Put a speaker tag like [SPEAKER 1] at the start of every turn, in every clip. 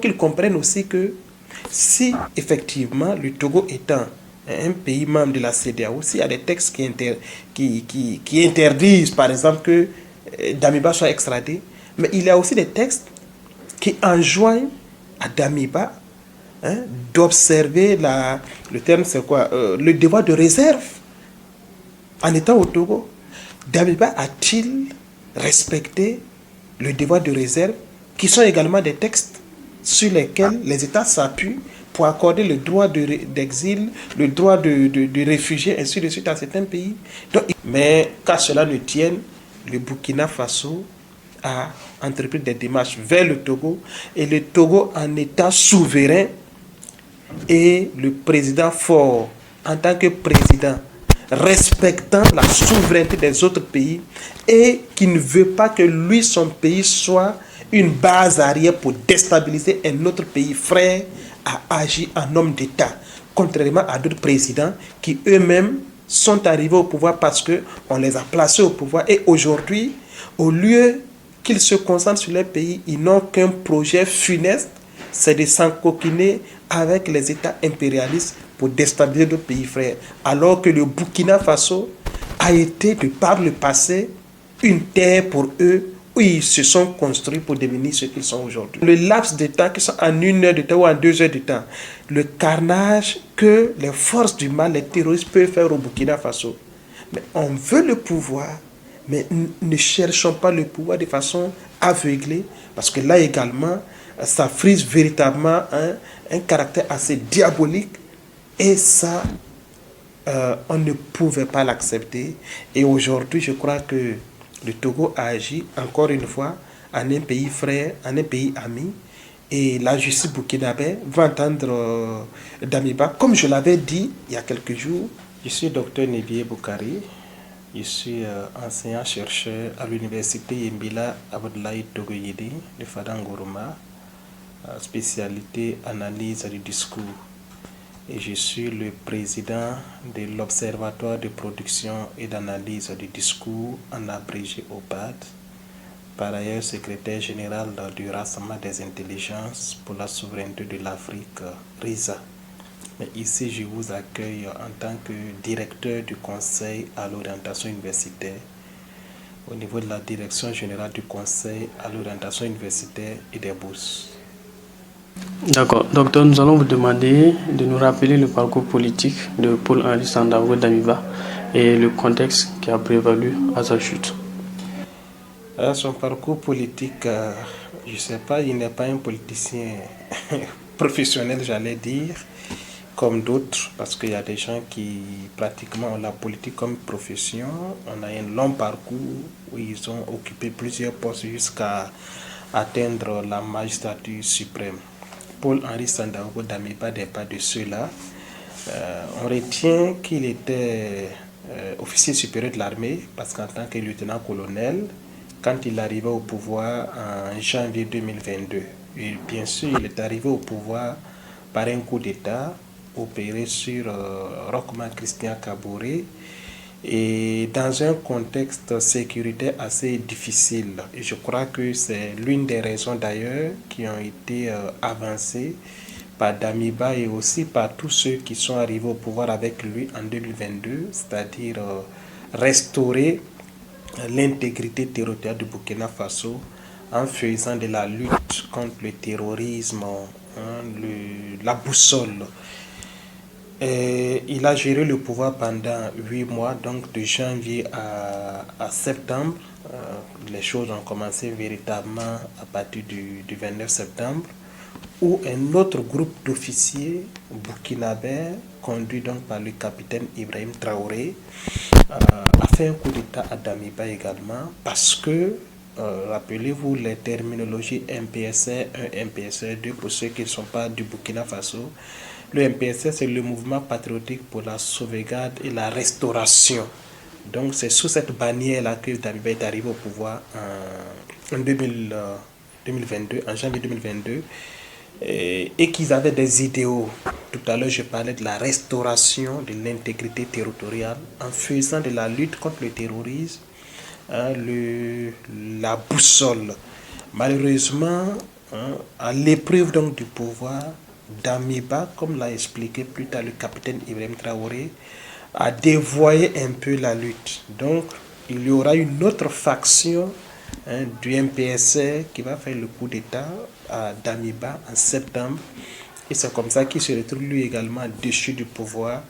[SPEAKER 1] qu'ils comprennent aussi que si effectivement le Togo étant un pays membre de la CEDEAO, s'il y a des textes qui interdisent par exemple que Damiba soit extradé, mais il y a aussi des textes qui enjoignent à Damiba d'observer le terme c'est quoi, le devoir de réserve en étant au Togo. Damiba a-t-il respecté le devoir de réserve, qui sont également des textes sur lesquels les États s'appuient pour accorder le droit d'exil, le droit de réfugié, ainsi de suite à certains pays. Donc, mais qu'à cela ne tienne, le Burkina Faso a entrepris des démarches vers le Togo, et le Togo en état souverain, et le président fort en tant que président respectant la souveraineté des autres pays et qui ne veut pas que lui, son pays, soit une base arrière pour déstabiliser un autre pays frère, a agi en homme d'État, contrairement à d'autres présidents qui eux-mêmes sont arrivés au pouvoir parce qu'on les a placés au pouvoir, et aujourd'hui, au lieu qu'ils se concentrent sur les pays, ils n'ont qu'un projet funeste, c'est de s'encoquiner avec les États impérialistes pour déstabiliser d'autres pays frères. Alors que le Burkina Faso a été, de par le passé, une terre pour eux où ils se sont construits pour devenir ce qu'ils sont aujourd'hui. Le laps de temps, qui sont en 1 heure de temps ou en 2 heures de temps, le carnage que les forces du mal, les terroristes peuvent faire au Burkina Faso. Mais on veut le pouvoir, mais ne cherchons pas le pouvoir de façon aveuglée, parce que là également, ça frise véritablement un caractère assez diabolique, et ça, on ne pouvait pas l'accepter. Et aujourd'hui, je crois que le Togo a agi, encore une fois, en un pays frère, en un pays ami, et la justice burkinabé va entendre Damiba. Comme je l'avais dit il y a quelques jours, je suis docteur Nebié Boukari, je suis enseignant-chercheur à l'université Yembila Abdoulaye Togoyedi de Fadangoroma, spécialité analyse du discours. Et je suis le président de l'Observatoire de production et d'analyse du discours, en abrégé OPAD. Par ailleurs, secrétaire général du Rassemblement des intelligences pour la souveraineté de l'Afrique, RISA. Mais ici, je vous accueille en tant que directeur du Conseil à l'orientation universitaire, au niveau de la direction générale du Conseil à l'orientation universitaire et des bourses.
[SPEAKER 2] D'accord. Docteur, nous allons vous demander de nous rappeler le parcours politique de Paul-Henri Sandaogo Damiba et le contexte qui a prévalu à sa chute.
[SPEAKER 1] Son parcours politique, je ne sais pas, il n'est pas un politicien professionnel, j'allais dire, comme d'autres, parce qu'il y a des gens qui pratiquement ont la politique comme profession. On a un long parcours où ils ont occupé plusieurs postes jusqu'à atteindre la magistrature suprême. Paul-Henri Sandaogo Damiba n'est pas de ceux-là. On retient qu'il était officier supérieur de l'armée, parce qu'en tant que lieutenant-colonel, quand il arrivait au pouvoir en janvier 2022, et bien sûr, il est arrivé au pouvoir par un coup d'État opéré sur Rochman Christian Kaboré, et dans un contexte sécuritaire assez difficile. Et je crois que c'est l'une des raisons d'ailleurs qui ont été avancées par Damiba et aussi par tous ceux qui sont arrivés au pouvoir avec lui en 2022, c'est-à-dire restaurer l'intégrité territoriale du Burkina Faso en faisant de la lutte contre le terrorisme la boussole. Et il a géré le pouvoir pendant 8 mois, donc de janvier à septembre. Les choses ont commencé véritablement à partir du 29 septembre, où un autre groupe d'officiers burkinabés, conduit donc par le capitaine Ibrahim Traoré, a fait un coup d'État à Damiba également, parce que, rappelez-vous les terminologies MPSR 1, MPSR 2, pour ceux qui ne sont pas du Burkina Faso. Le MPSR, c'est le mouvement patriotique pour la sauvegarde et la restauration. Donc c'est sous cette bannière-là que Damiba est arrivé au pouvoir en 2022, en janvier 2022. Et qu'ils avaient des idéaux. Tout à l'heure, je parlais de la restauration de l'intégrité territoriale en faisant de la lutte contre le terrorisme la boussole. Malheureusement, à l'épreuve donc du pouvoir, Damiba, comme l'a expliqué plus tard le capitaine Ibrahim Traoré, a dévoyé un peu la lutte. Donc, il y aura une autre faction du MPSC qui va faire le coup d'État à Damiba en septembre. Et c'est comme ça qu'il se retrouve lui également déchu du pouvoir.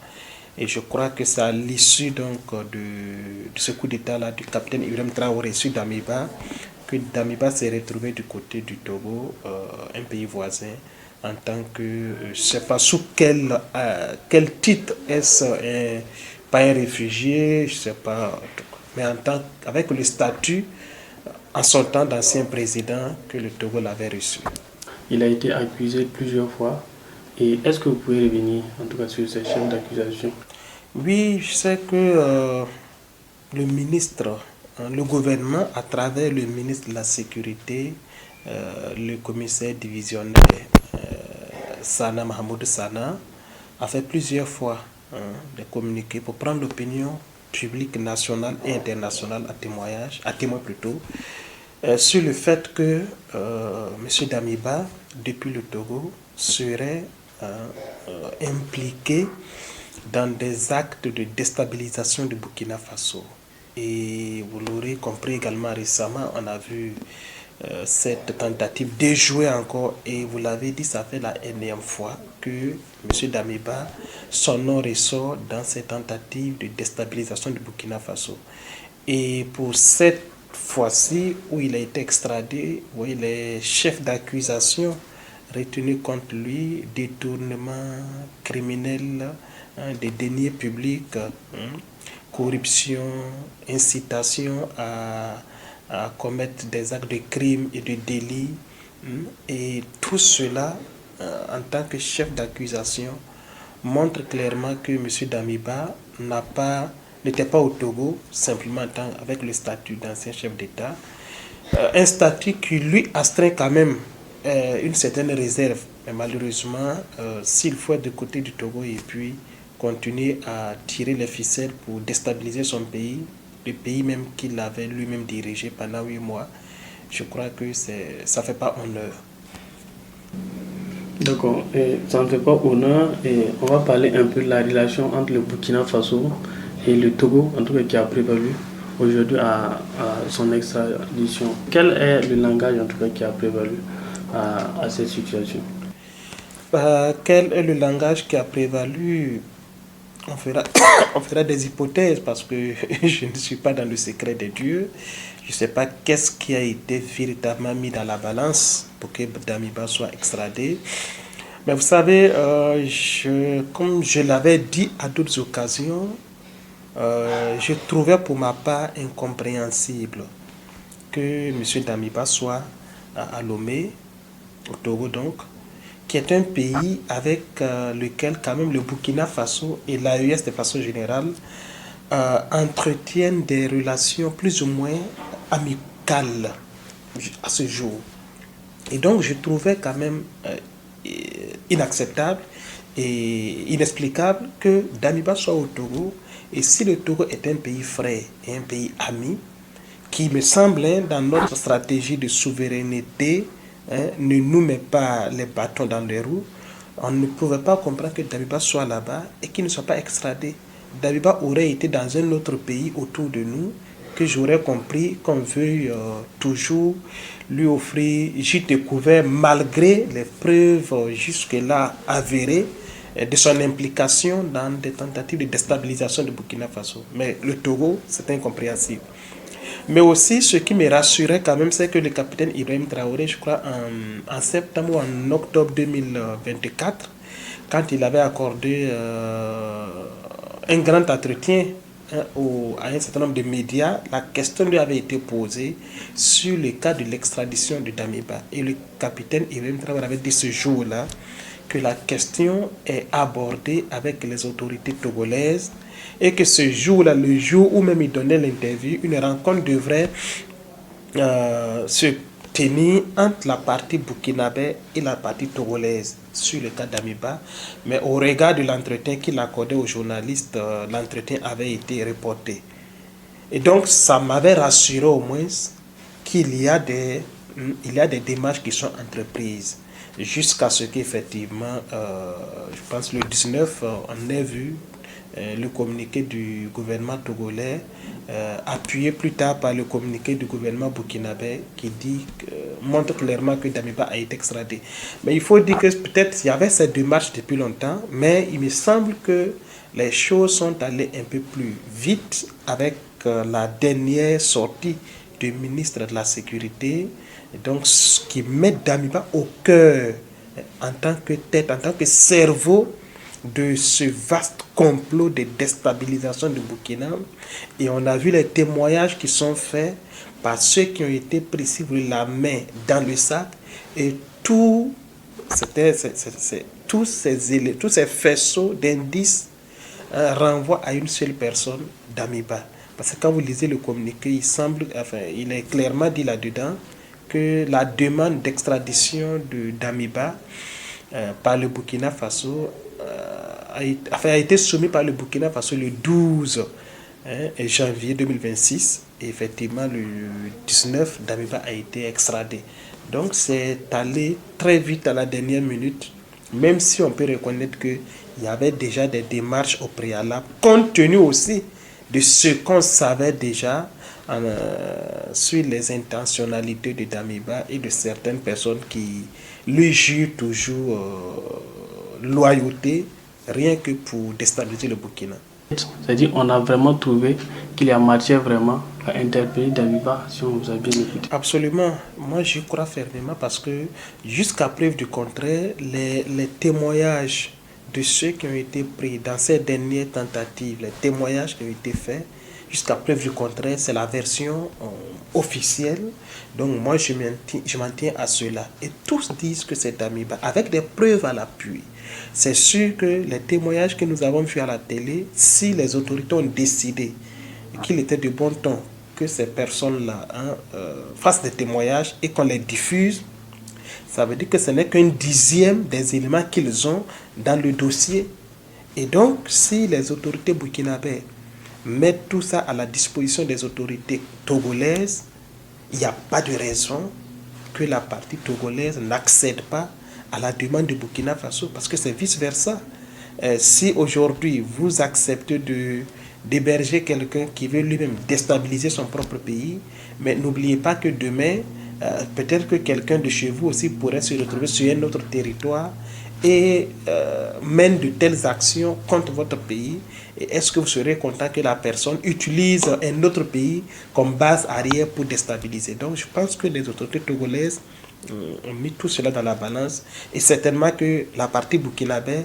[SPEAKER 1] Et je crois que c'est à l'issue donc de ce coup d'État-là du capitaine Ibrahim Traoré sur Damiba que Damiba s'est retrouvé du côté du Togo, un pays voisin, en tant que, je ne sais pas sous quel titre est-ce, pas un réfugié, je ne sais pas, mais avec le statut, en son temps d'ancien président, que le Togo l'avait reçu.
[SPEAKER 2] Il a été accusé plusieurs fois. Et est-ce que vous pouvez revenir, en tout cas, sur ces chefs d'accusation?
[SPEAKER 1] Oui, je sais que le ministre, le gouvernement, à travers le ministre de la Sécurité, le commissaire divisionnaire Sana Mahmoud Sana, a fait plusieurs fois des communiqués pour prendre l'opinion publique nationale et internationale à témoin plutôt, sur le fait que M. Damiba, depuis le Togo, serait impliqué dans des actes de déstabilisation du Burkina Faso. Et vous l'aurez compris également récemment, on a vu cette tentative d'échouer encore. Et vous l'avez dit, ça fait la énième fois que M. Damiba, son nom ressort dans cette tentative de déstabilisation du Burkina Faso. Et pour cette fois-ci, où il a été extradé, où il est chef d'accusation retenu contre lui, détournement criminel, des deniers publics, corruption, incitation à commettre des actes de crime et de délit. Et tout cela, en tant que chef d'accusation, montre clairement que M. Damiba n'était pas au Togo, simplement avec le statut d'ancien chef d'État. Un statut qui lui astreint quand même une certaine réserve. Mais malheureusement, s'il faut être du côté du Togo et puis continuer à tirer les ficelles pour déstabiliser son pays, le pays même qu'il avait lui-même dirigé pendant 8 mois, je crois que ça ne fait pas honneur.
[SPEAKER 2] D'accord, ça ne fait pas honneur et on va parler un peu de la relation entre le Burkina Faso et le Togo, en tout cas qui a prévalu aujourd'hui à son extradition. Quel est le langage en tout cas qui a prévalu à cette situation?
[SPEAKER 1] Quel est le langage qui a prévalu? On fera des hypothèses parce que je ne suis pas dans le secret des dieux. Je ne sais pas qu'est-ce qui a été véritablement mis dans la balance pour que Damiba soit extradé. Mais vous savez, comme je l'avais dit à d'autres occasions, je trouvais pour ma part incompréhensible que M. Damiba soit à Lomé, au Togo donc, qui est un pays avec lequel quand même le Burkina Faso et l'AES de façon générale entretiennent des relations plus ou moins amicales à ce jour. Et donc je trouvais quand même inacceptable et inexplicable que Damiba soit au Togo, et si le Togo est un pays frère et un pays ami, qui me semble, dans notre stratégie de souveraineté, ne nous met pas les bâtons dans les roues, on ne pouvait pas comprendre que Damiba soit là-bas et qu'il ne soit pas extradé. Damiba aurait été dans un autre pays autour de nous, que j'aurais compris qu'on veuille toujours lui offrir gîte et couvert, malgré les preuves jusque-là avérées de son implication dans des tentatives de déstabilisation du Burkina Faso. Mais le Togo, c'est incompréhensible. Mais aussi, ce qui me rassurait quand même, c'est que le capitaine Ibrahim Traoré, je crois en septembre ou en octobre 2024, quand il avait accordé un grand entretien à un certain nombre de médias, la question lui avait été posée sur le cas de l'extradition de Damiba. Et le capitaine Ibrahim Traoré avait dit ce jour-là que la question est abordée avec les autorités togolaises et que ce jour-là, le jour où même il donnait l'interview, une rencontre devrait se tenir entre la partie burkinabé et la partie togolaise sur le cas d'Amiba. Mais au regard de l'entretien qu'il accordait aux journalistes, l'entretien avait été reporté. Et donc, ça m'avait rassuré au moins qu'il y a des il y a des démarches qui sont entreprises jusqu'à ce qu'effectivement, je pense le 19, on ait vu le communiqué du gouvernement togolais, appuyé plus tard par le communiqué du gouvernement burkinabé qui montre clairement que Damiba a été extradé. Mais il faut dire que peut-être il y avait cette démarche depuis longtemps, mais il me semble que les choses sont allées un peu plus vite avec la dernière sortie du ministre de la Sécurité, donc ce qui met Damiba au cœur en tant que tête, en tant que cerveau de ce vaste complot de déstabilisation du Burkina. Et on a vu les témoignages qui sont faits par ceux qui ont été pris la main dans le sac, et tous ces faisceaux d'indices renvoient à une seule personne, Damiba. Parce que quand vous lisez le communiqué, il est clairement dit là-dedans que la demande d'extradition de Damiba par le Burkina Faso a été soumise par le Burkina Faso le 12 janvier 2026. Et effectivement, le 19, Damiba a été extradé. Donc, c'est allé très vite à la dernière minute, même si on peut reconnaître qu'il y avait déjà des démarches au préalable, compte tenu aussi de ce qu'on savait déjà sur les intentionnalités de Damiba et de certaines personnes qui lui jurent toujours loyauté, rien que pour déstabiliser le Burkina.
[SPEAKER 2] C'est-à-dire on a vraiment trouvé qu'il y a matière vraiment à interpeller Damiba, si on vous a bien écouté.
[SPEAKER 1] Absolument. Moi, j'y crois fermement parce que jusqu'à preuve du contraire, les témoignages de ceux qui ont été pris dans ces dernières tentatives, les témoignages qui ont été faits, jusqu'à preuve du contraire, c'est la version officielle. Donc moi, je m'en tiens à cela. Et tous disent que c'est Damiba, avec des preuves à l'appui. C'est sûr que les témoignages que nous avons vus à la télé, si les autorités ont décidé qu'il était de bon ton que ces personnes-là fassent des témoignages et qu'on les diffuse, ça veut dire que ce n'est qu'un dixième des éléments qu'ils ont dans le dossier. Et donc, si les autorités burkinabées mettent tout ça à la disposition des autorités togolaises, il n'y a pas de raison que la partie togolaise n'accède pas à la demande de Burkina Faso, parce que c'est vice-versa. Si aujourd'hui vous acceptez d'héberger quelqu'un qui veut lui-même déstabiliser son propre pays, mais n'oubliez pas que demain, peut-être que quelqu'un de chez vous aussi pourrait se retrouver sur un autre territoire et mène de telles actions contre votre pays. Et est-ce que vous serez content que la personne utilise un autre pays comme base arrière pour déstabiliser? Donc je pense que les autorités togolaises ont mis tout cela dans la balance, et certainement que la partie burkinabé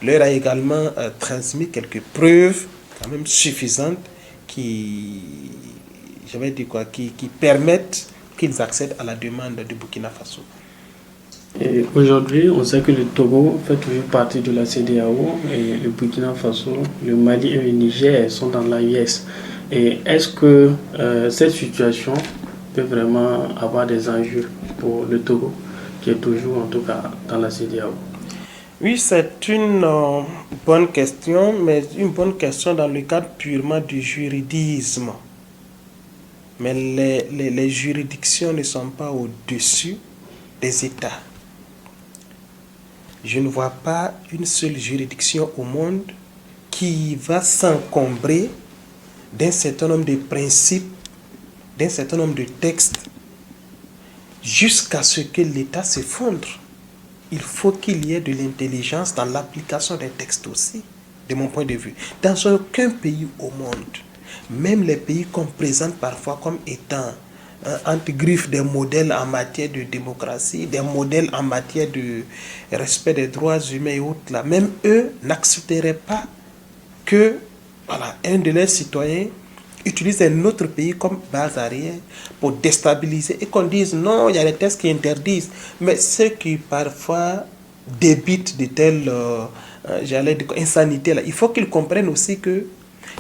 [SPEAKER 1] leur a également transmis quelques preuves quand même suffisantes qui permettent qu'ils accèdent à la demande du Burkina Faso.
[SPEAKER 2] Et aujourd'hui, on sait que le Togo fait toujours partie de la CEDEAO, et le Burkina Faso, le Mali et le Niger sont dans l'AES. Et est-ce que cette situation peut vraiment avoir des enjeux pour le Togo, qui est toujours en tout cas dans la CEDEAO?
[SPEAKER 1] Oui, c'est une bonne question, mais une bonne question dans le cadre purement du juridisme. Mais les juridictions ne sont pas au-dessus des États. Je ne vois pas une seule juridiction au monde qui va s'encombrer d'un certain nombre de principes, d'un certain nombre de textes, jusqu'à ce que l'État s'effondre. Il faut qu'il y ait de l'intelligence dans l'application des textes aussi, de mon point de vue. Dans aucun pays au monde, même les pays qu'on présente parfois comme étant entre griffes des modèles en matière de démocratie, des modèles en matière de respect des droits humains et autres, là, même eux n'accepteraient pas que un de leurs citoyens utilise un autre pays comme base arrière pour déstabiliser, et qu'on dise non, il y a des textes qui interdisent. Mais ceux qui parfois débitent de telles insanités là, il faut qu'ils comprennent aussi que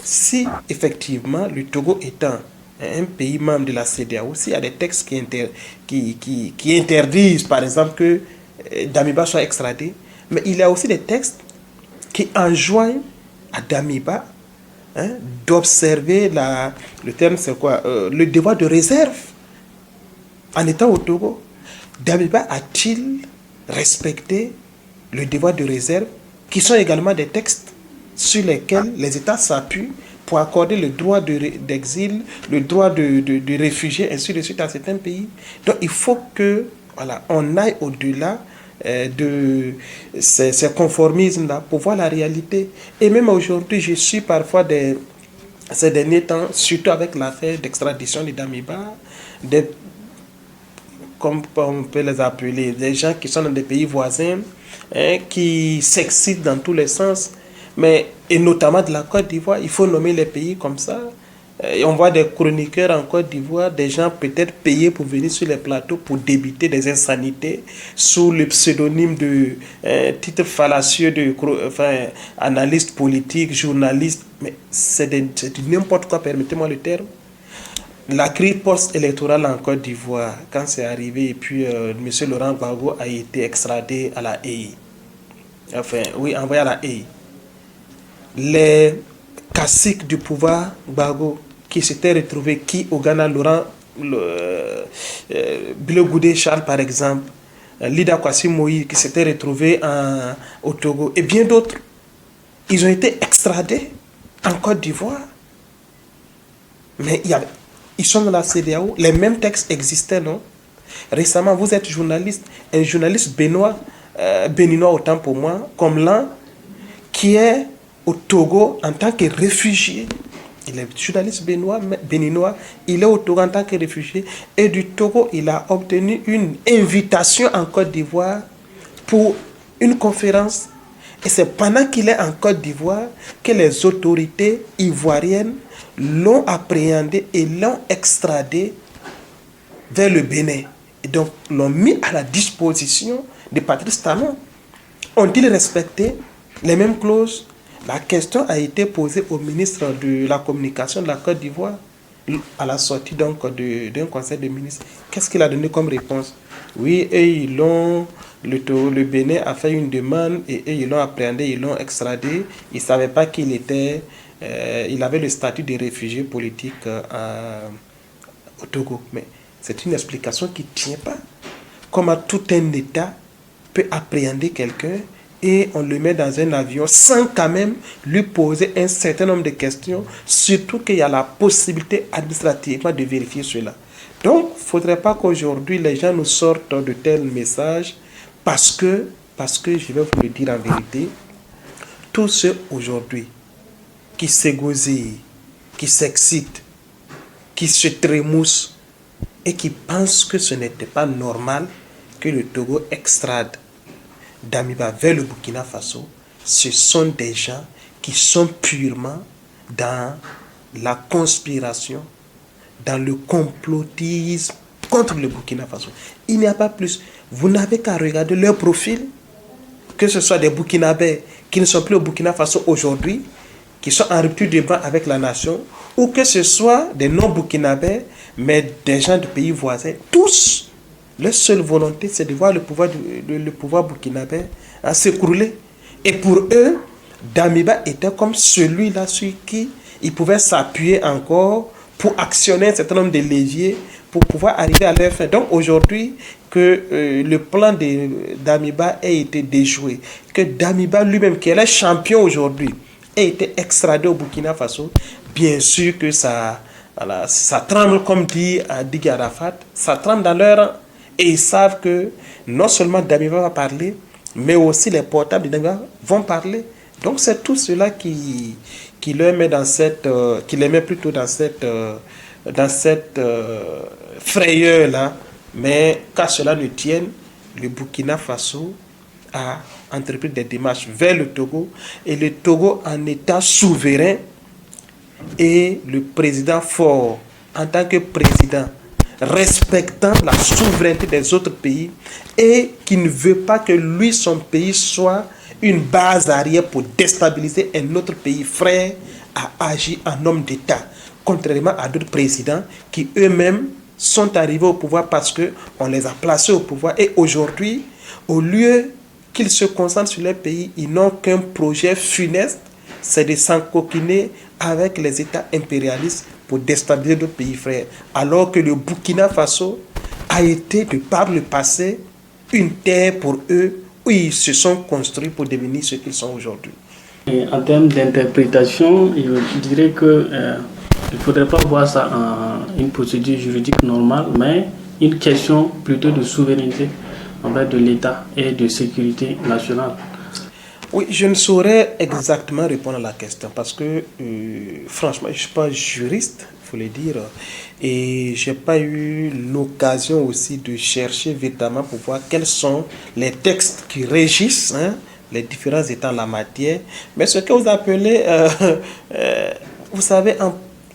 [SPEAKER 1] si effectivement le Togo étant un pays membre de la CEDEAO, s'il y a des textes qui interdisent par exemple que Damiba soit extradé, mais il y a aussi des textes qui enjoignent à Damiba d'observer le terme c'est quoi, le devoir de réserve. en étant au Togo, Damiba a-t-il respecté le devoir de réserve, qui sont également des textes sur lesquels les États s'appuient pour accorder le droit d'exil, le droit de réfugié, ainsi de suite, à certains pays. Donc il faut que, voilà, on aille au-delà de ces conformismes-là pour voir la réalité. Et même aujourd'hui, je suis parfois ces derniers temps, surtout avec l'affaire d'extradition de Damiba, comme on peut les appeler, des gens qui sont dans des pays voisins, qui s'excitent dans tous les sens, et notamment de la Côte d'Ivoire. Il faut nommer les pays comme ça. Et on voit des chroniqueurs en Côte d'Ivoire, des gens peut-être payés pour venir sur les plateaux pour débiter des insanités sous le pseudonyme de titre fallacieux de analyste politique, journaliste. Mais c'est n'importe quoi, permettez-moi le terme. La crise post-électorale en Côte d'Ivoire, quand c'est arrivé, et puis M. Laurent Gbagbo a été extradé à la Haye. Enfin, oui, envoyé à la Haye. Les caciques du pouvoir Gbagbo qui s'étaient retrouvés, au Ghana, Bilo Goudé Charles par exemple, Lida Kwasi Moïse qui s'était retrouvé au Togo, et bien d'autres, ils ont été extradés en Côte d'Ivoire. Mais ils sont dans la CEDEAO, les mêmes textes existaient, non? Récemment, vous êtes journaliste, un journaliste béninois autant pour moi, comme l'un qui est au Togo en tant que réfugié. Il est journaliste béninois, il est au Togo en tant que réfugié, et du Togo, il a obtenu une invitation en Côte d'Ivoire pour une conférence. Et c'est pendant qu'il est en Côte d'Ivoire que les autorités ivoiriennes l'ont appréhendé et l'ont extradé vers le Bénin. Et donc, l'ont mis à la disposition de Patrice Talon. Ont-ils respecté les mêmes clauses? La question a été posée au ministre de la Communication de la Côte d'Ivoire à la sortie donc d'un conseil de ministres. Qu'est-ce qu'il a donné comme réponse? Oui, et le Bénin a fait une demande et ils l'ont appréhendé, ils l'ont extradé. Ils ne savaient pas qu'il il avait le statut de réfugié politique au Togo. Mais c'est une explication qui ne tient pas. Comment tout un État peut appréhender quelqu'un et on le met dans un avion sans quand même lui poser un certain nombre de questions, surtout qu'il y a la possibilité administrativement de vérifier cela. Donc, il ne faudrait pas qu'aujourd'hui les gens nous sortent de tels messages parce que, je vais vous le dire en vérité, tous ceux aujourd'hui qui s'égosillent, qui s'excitent, qui se trémoussent et qui pensent que ce n'était pas normal que le Togo extrade Damiba vers le Burkina Faso, ce sont des gens qui sont purement dans la conspiration, dans le complotisme contre le Burkina Faso. Il n'y a pas plus. Vous n'avez qu'à regarder leur profil, que ce soit des Burkinabés qui ne sont plus au Burkina Faso aujourd'hui, qui sont en rupture de ban avec la nation, ou que ce soit des non-Burkinabés, mais des gens de pays voisins, tous. Leur seule volonté, c'est de voir le pouvoir burkinabé s'écrouler. Et pour eux, Damiba était comme celui-là sur qui ils pouvaient s'appuyer encore pour actionner un certain nombre de leviers pour pouvoir arriver à leur fin. Donc aujourd'hui, que le plan de Damiba ait été déjoué, que Damiba lui-même, qui est le champion aujourd'hui, ait été extradé au Burkina Faso, bien sûr que ça tremble, comme dit Didier Arafat, ça tremble dans leur... Et ils savent que non seulement Damiba va parler, mais aussi les portables de Damiba vont parler. Donc c'est tout cela qui les met plutôt dans cette frayeur-là. Mais qu'à cela ne tienne, le Burkina Faso a entrepris des démarches vers le Togo. Et le Togo, en état souverain, et le président fort, en tant que président, respectant la souveraineté des autres pays et qui ne veut pas que lui, son pays, soit une base arrière pour déstabiliser un autre pays frère, a agi en homme d'État, contrairement à d'autres présidents qui eux-mêmes sont arrivés au pouvoir parce qu'on les a placés au pouvoir. Et aujourd'hui, au lieu qu'ils se concentrent sur les pays, ils n'ont qu'un projet funeste, c'est de s'encoquiner avec les États impérialistes pour déstabiliser d'autres pays frères. Alors que le Burkina Faso a été, de par le passé, une terre pour eux où ils se sont construits pour devenir ce qu'ils sont aujourd'hui.
[SPEAKER 2] Et en termes d'interprétation, je dirais que il ne faudrait pas voir ça en une procédure juridique normale, mais une question plutôt de souveraineté envers de l'État et de sécurité nationale.
[SPEAKER 1] Oui, je ne saurais exactement répondre à la question parce que, franchement, je ne suis pas juriste, il faut le dire, et je n'ai pas eu l'occasion aussi de chercher véritablement pour voir quels sont les textes qui régissent les différents États en la matière. Mais ce que vous appelez, vous savez,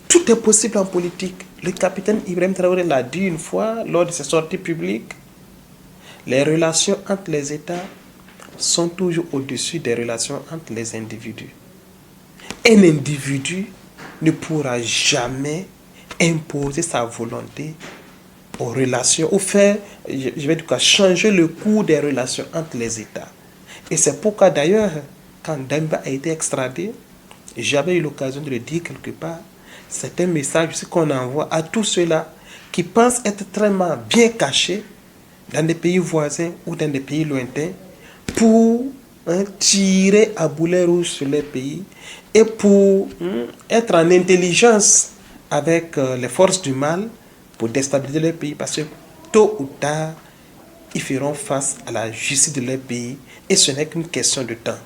[SPEAKER 1] tout est possible en politique. Le capitaine Ibrahim Traoré l'a dit une fois lors de ses sorties publiques. Les relations entre les États sont toujours au-dessus des relations entre les individus. Un individu ne pourra jamais imposer sa volonté aux relations, ou faire, je vais dire quoi, changer le cours des relations entre les États. Et c'est pourquoi d'ailleurs, quand Damiba a été extradé, j'avais eu l'occasion de le dire quelque part, c'est un message qu'on envoie à tous ceux-là qui pensent être très bien cachés dans des pays voisins ou dans des pays lointains, pour tirer à boulet rouge sur les pays et pour être en intelligence avec les forces du mal pour déstabiliser les pays, parce que tôt ou tard, ils feront face à la justice de leur pays et ce n'est qu'une question de temps.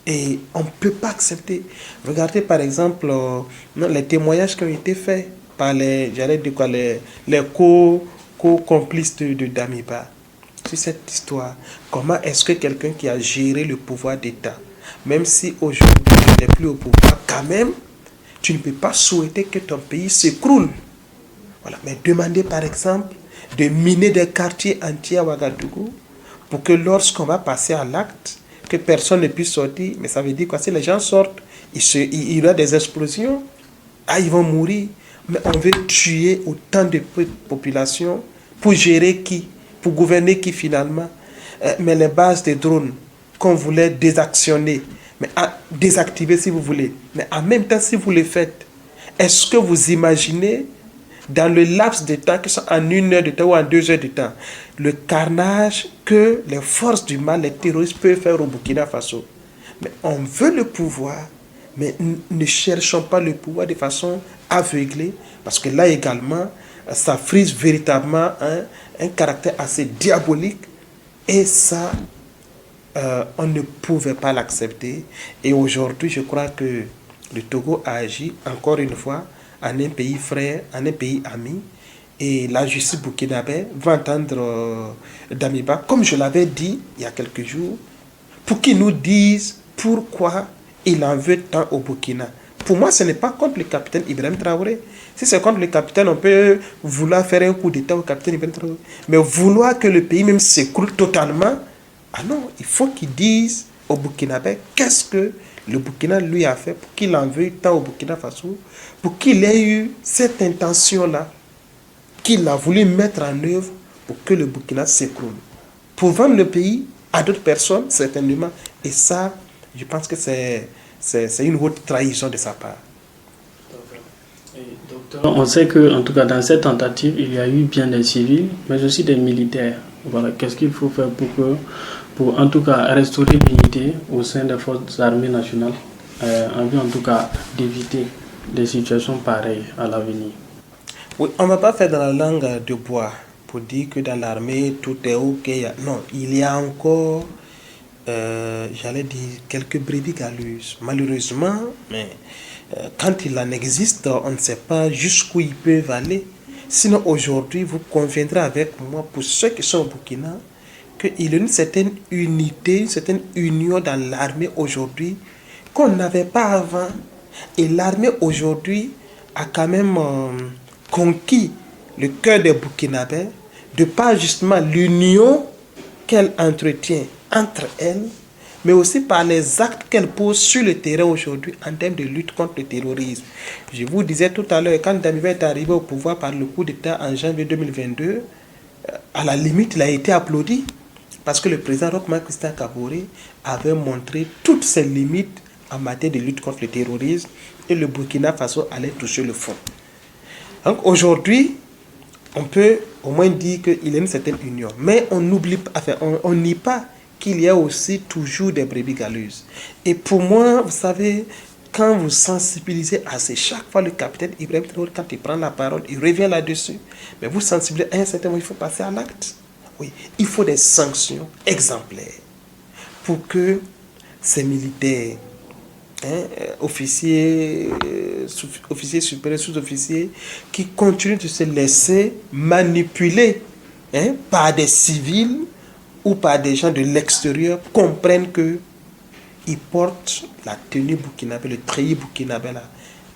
[SPEAKER 1] Et on ne peut pas accepter. Regardez par exemple les témoignages qui ont été faits par les co-complices de Damiba. Sur cette histoire, comment est-ce que quelqu'un qui a géré le pouvoir d'État, même si aujourd'hui tu n'es plus au pouvoir, quand même, tu ne peux pas souhaiter que ton pays s'écroule. Voilà. Mais demander par exemple de miner des quartiers entiers à Ouagadougou pour que lorsqu'on va passer à l'acte, que personne ne puisse sortir. Mais ça veut dire quoi? Si les gens sortent, il y aura des explosions, ils vont mourir. Mais on veut tuer autant de populations pour gérer qui? Pour gouverner qui finalement? Mais les bases des drones qu'on voulait désactionner, mais désactiver si vous voulez, mais en même temps si vous le faites, est-ce que vous imaginez dans le laps de temps, que ce soit en 1 heure de temps ou en 2 heures de temps, le carnage que les forces du mal, les terroristes peuvent faire au Burkina Faso? Mais on veut le pouvoir, mais ne cherchons pas le pouvoir de façon aveuglée, parce que là également, ça frise véritablement un caractère assez diabolique, et ça, on ne pouvait pas l'accepter. Et aujourd'hui, je crois que le Togo a agi encore une fois en un pays frère, en un pays ami, et la justice burkinabé va entendre Damiba, comme je l'avais dit il y a quelques jours, pour qu'il nous dise pourquoi il en veut tant au Burkina. Pour moi, ce n'est pas contre le capitaine Ibrahim Traoré. Si c'est contre le capitaine, on peut vouloir faire un coup d'État au capitaine Ibrahim Traoré. Mais vouloir que le pays même s'écroule totalement, ah non, il faut qu'il dise au Burkinabé qu'est-ce que le Burkina lui a fait pour qu'il en veuille tant au Burkina Faso, pour qu'il ait eu cette intention-là, qu'il a voulu mettre en œuvre pour que le Burkina s'écroule. Pour vendre le pays à d'autres personnes, certainement. Et ça, je pense que c'est une haute trahison de sa part.
[SPEAKER 2] Docteur, on sait que, en tout cas, dans cette tentative, il y a eu bien des civils, mais aussi des militaires. Voilà, qu'est-ce qu'il faut faire pour en tout cas restaurer l'unité au sein des forces armées nationales, en vue en tout cas d'éviter des situations pareilles à l'avenir?
[SPEAKER 1] Oui, on ne va pas faire dans la langue de bois pour dire que dans l'armée tout est ok. Non, il y a encore, j'allais dire, quelques brebis galeuses. Malheureusement, mais quand il en existe, on ne sait pas jusqu'où ils peuvent aller. Sinon, aujourd'hui, vous conviendrez avec moi, pour ceux qui sont au Burkina, qu'il y a une certaine unité, une certaine union dans l'armée aujourd'hui qu'on n'avait pas avant. Et l'armée aujourd'hui a quand même conquis le cœur des Burkinabés de par justement l'union qu'elle entretient entre elles, mais aussi par les actes qu'elle pose sur le terrain aujourd'hui en termes de lutte contre le terrorisme. Je vous disais tout à l'heure, quand Damiba est arrivé au pouvoir par le coup d'État en janvier 2022, à la limite, il a été applaudi parce que le président Roch-Marc Christian Kaboré avait montré toutes ses limites en matière de lutte contre le terrorisme et le Burkina Faso allait toucher le fond. Donc aujourd'hui, on peut au moins dire qu'il y a une certaine union. Mais on n'oublie pas, enfin, on nie pas qu'il y a aussi toujours des brebis galeuses. Et pour moi, vous savez, quand vous sensibilisez assez, chaque fois le capitaine Ibrahim Traoré, quand il prend la parole, il revient là-dessus. Mais vous sensibilisez à un certain moment, il faut passer à l'acte. Oui, il faut des sanctions exemplaires pour que ces militaires, officiers, officiers supérieurs, sous-officiers, qui continuent de se laisser manipuler par des civils ou par des gens de l'extérieur, comprennent que ils portent la tenue burkinabé, le treillis burkinabé là,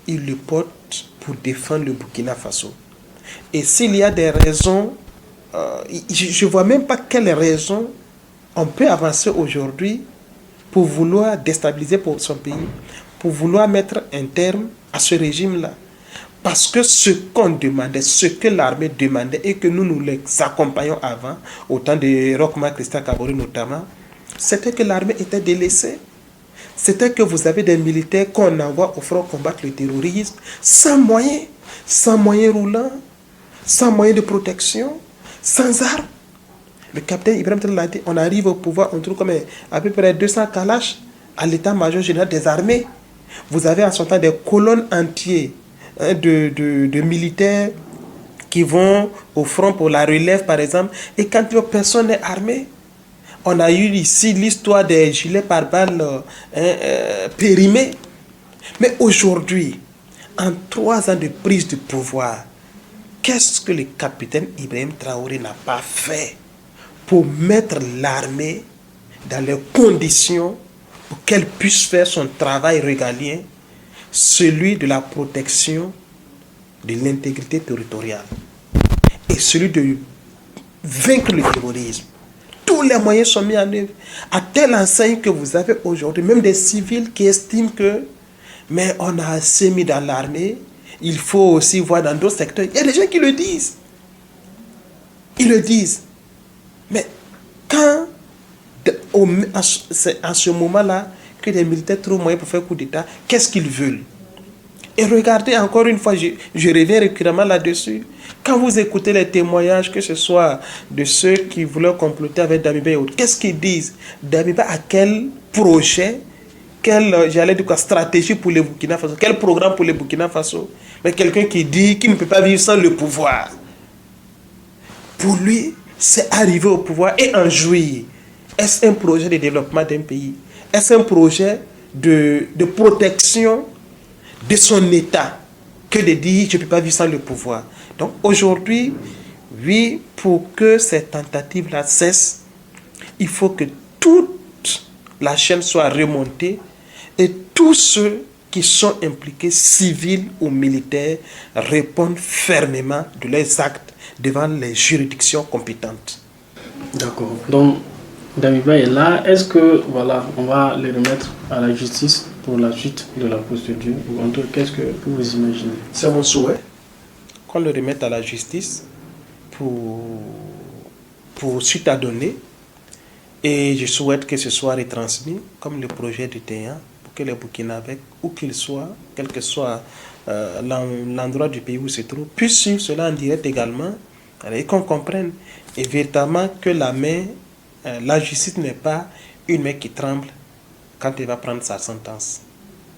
[SPEAKER 1] ils le portent pour défendre le Burkina Faso. Et s'il y a des raisons, je ne vois même pas quelles raisons on peut avancer aujourd'hui pour vouloir déstabiliser pour son pays, pour vouloir mettre un terme à ce régime-là. Parce que ce qu'on demandait, ce que l'armée demandait et que nous les accompagnons avant, au temps de Roch-Marc Christian Kabore notamment, c'était que l'armée était délaissée. C'était que vous avez des militaires qu'on envoie au front combattre le terrorisme sans moyens roulants, sans moyens de protection, sans armes. Le capitaine Ibrahim Traoré l'a dit, on arrive au pouvoir, on trouve comme à peu près 200 kalash à l'état-major général des armées. Vous avez en son temps des colonnes entières de militaires qui vont au front pour la relève, par exemple, et quand personne n'est armé. On a eu ici l'histoire des gilets pare-balles périmés. Mais aujourd'hui, en 3 ans de prise de pouvoir, qu'est-ce que le capitaine Ibrahim Traoré n'a pas fait pour mettre l'armée dans les conditions pour qu'elle puisse faire son travail régalien, celui de la protection de l'intégrité territoriale et celui de vaincre le terrorisme. Tous les moyens sont mis en œuvre. À telle enseigne que vous avez aujourd'hui, même des civils qui estiment que, mais on a assez mis dans l'armée, il faut aussi voir dans d'autres secteurs. Il y a des gens qui le disent. Ils le disent. Mais quand, c'est à ce moment-là, que les militaires trouvent moyen pour faire coup d'État, qu'est-ce qu'ils veulent? Et regardez encore une fois, je reviens récurremment là-dessus. Quand vous écoutez les témoignages, que ce soit de ceux qui voulaient comploter avec Damiba et autres, qu'est-ce qu'ils disent? Damiba a quel projet, quelle stratégie pour le Burkina Faso, quel programme pour le Burkina Faso? Mais quelqu'un qui dit qu'il ne peut pas vivre sans le pouvoir. Pour lui, c'est arriver au pouvoir et en jouir. Est-ce un projet de développement d'un pays? Est-ce un projet de protection de son État que de dire je ne peux pas vivre sans le pouvoir? Donc aujourd'hui, oui, pour que ces tentatives-là cessent, il faut que toute la chaîne soit remontée et tous ceux qui sont impliqués, civils ou militaires, répondent fermement de leurs actes devant les juridictions compétentes.
[SPEAKER 2] D'accord. Donc, Damiba est là. Est-ce que, voilà, on va les remettre à la justice pour la suite de la procédure? Ou en tout cas, qu'est-ce que vous imaginez?
[SPEAKER 1] C'est mon souhait qu'on le remette à la justice pour suite à donner. Et je souhaite que ce soit retransmis comme le projet du TEA pour que les Burkinabés, où qu'ils soient, quel que soit l'endroit du pays où ils se trouvent, puissent suivre cela en direct également et qu'on comprenne et véritablement que la justice n'est pas une main qui tremble quand elle va prendre sa sentence.